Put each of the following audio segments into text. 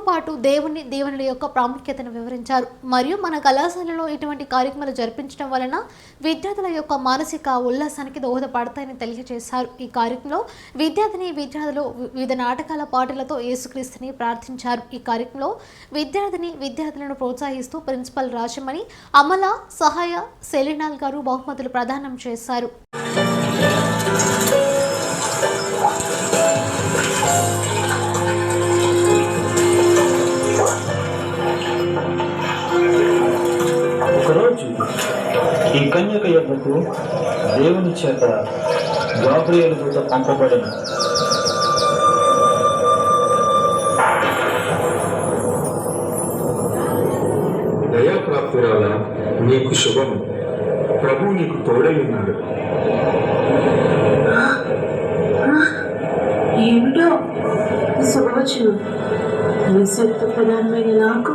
పాటు దేవుని యొక్క ప్రాముఖ్యతను వివరించారు. మరియు మన కళాశాలలో ఇటువంటి కార్యక్రమాలు జరిపించడం వలన విద్యార్థుల యొక్క మానసిక ఉల్లాసానికి దోహదపడతాయని తెలియజేశారు. ఈ కార్యక్రమంలో విద్యార్థులు వివిధ నాటకాల పాటలతో యేసుక్రీస్తుని ప్రార్థించారు. ఈ కార్యక్రమంలో విద్యార్థులను ప్రోత్సహిస్తూ ప్రిన్సిపల్ రాజమణి, అమల, సహాయ, సెలినాల్ గారు బహుమతులు ప్రదానం చేశారు. ఒకరోజు ఈ కన్యక యొద్దకు దేవుని చేత గాబ్రియేలు దూత పంపబడిన. దయాప్రాప్తురాల, నీకు శుభము, ప్రభు నీకు తోడై ఉన్నాడు. ఏమిటో శుభవచనం? నిశ్శబ్ద ప్రధానమైన నాకు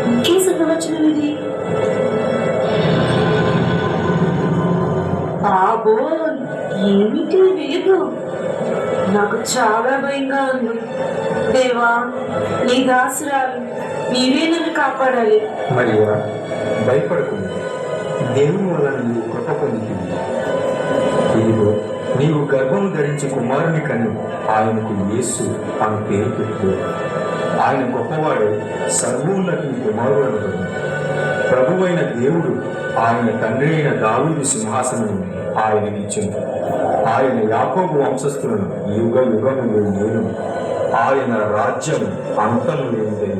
ఇంకే శుభవచనం ఇది? బాబో, ఏమిటి వెలుగు? నాకు చాలా భయంగా ఉంది. దేవా, నీ దాసురాలు, నీవే నన్ను కాపాడాలి. మరియా, భయపడకుండా, దేవుని వల్ల నీవు కృప పొందుతుంది. ఇదిగో, నీవు గర్భము ధరించి కుమారుని కను, ఆయనకు యేసు అని పేరు పెట్టు. ఆయన గొప్పవాడు, సర్వోన్నతుని కుమారుడు అనబడు. ప్రభువైన దేవుడు ఆయన తండ్రి అయిన దావీదు సింహాసనం ఆయన ఇచ్చింది. ఆయన యాకోబు వంశస్థులను యుగ యుగములు నేను, ఆయన రాజ్యం అంతము లేనిదై.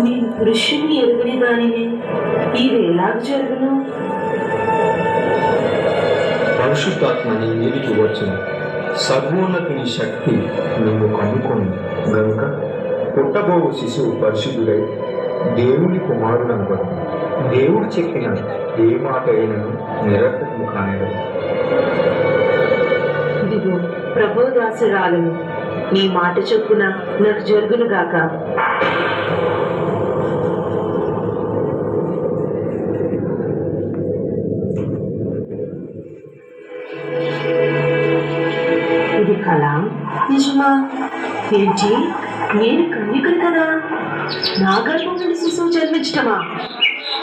నేను పురుషుని ఎరుగని దానిని, ఇది ఎలా జరుగును? పరిశుద్ధాత్మ నీ మీదికి వచ్చింది, సర్వోన్నతుని శక్తి నిన్ను కనుకొని గనుక పుట్టబోవు శిశువు పరిశుద్ధుడై దేవుని కుమారుడు అనబడు. దేవుడు చెప్పిన ఏ మాట అయినను నిరర్థకము కానిడు. ఇదిగో, ప్రభు దాసురాలను, నీ మాట చొప్పున నాకు జరుగును గాక. ఇది కళ నిజమా? ఏంటి, నేను కన్యకను కదా? నా గర్భం నుండి శిశువు జన్మించటమా?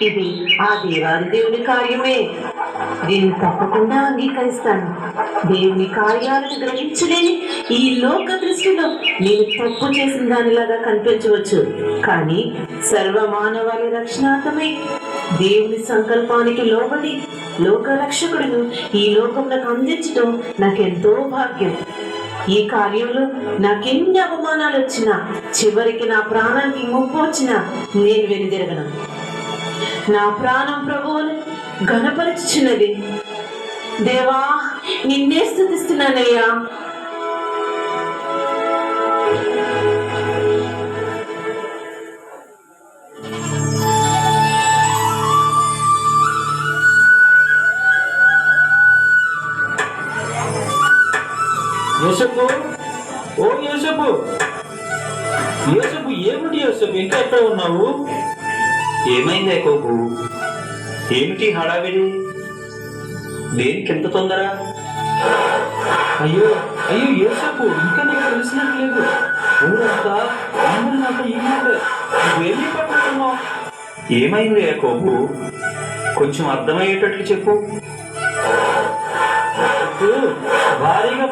ఇది ఆ దేవాది దేవుని కార్యమే. దీన్ని తప్పకుండా అంగీకరిస్తాను. దేవుని కార్యాలను గ్రహించలేని ఈ లోక దృష్టిలో నేను తప్పు చేసిన దానిలాగా కనిపించవచ్చు. కానీ సర్వమానవాళి రక్షణార్థమై దేవుని సంకల్పానికి లోబడి లోక రక్షకుడును ఈ లోకములకు అందించడం నాకెంతో భాగ్యం. ఈ కార్యంలో నాకెన్ని అవమానాలు వచ్చినా, చివరికి నా ప్రాణానికి ముప్పు వచ్చినా నేను వెనుదిరగను. నా ప్రాణం ప్రభువును ఘనపరచుచున్నది. దేవా, నిన్నే స్తుతిస్తున్నానయ్యా. యోసేపు, ఓ యోసేపు, యోసేపు, ఏమిటి యోసేపు, ఇంకా ఎక్కడ ఉన్నావు? ఏమైంది యాకోబు? ఏమిటి హడావిడి? దేనికి ఎంత తొందర? అయ్యో అయ్యో యోసేపు, ఇంకా నీకు తెలిసినట్లేదు. ఊరంతా అందరూ నాతో ఈ మాట, నువ్వేమీ పట్టుకున్నావు. ఏమైంది యాకోబు? కొంచెం అర్థమయ్యేటట్లు చెప్పు. భారీగా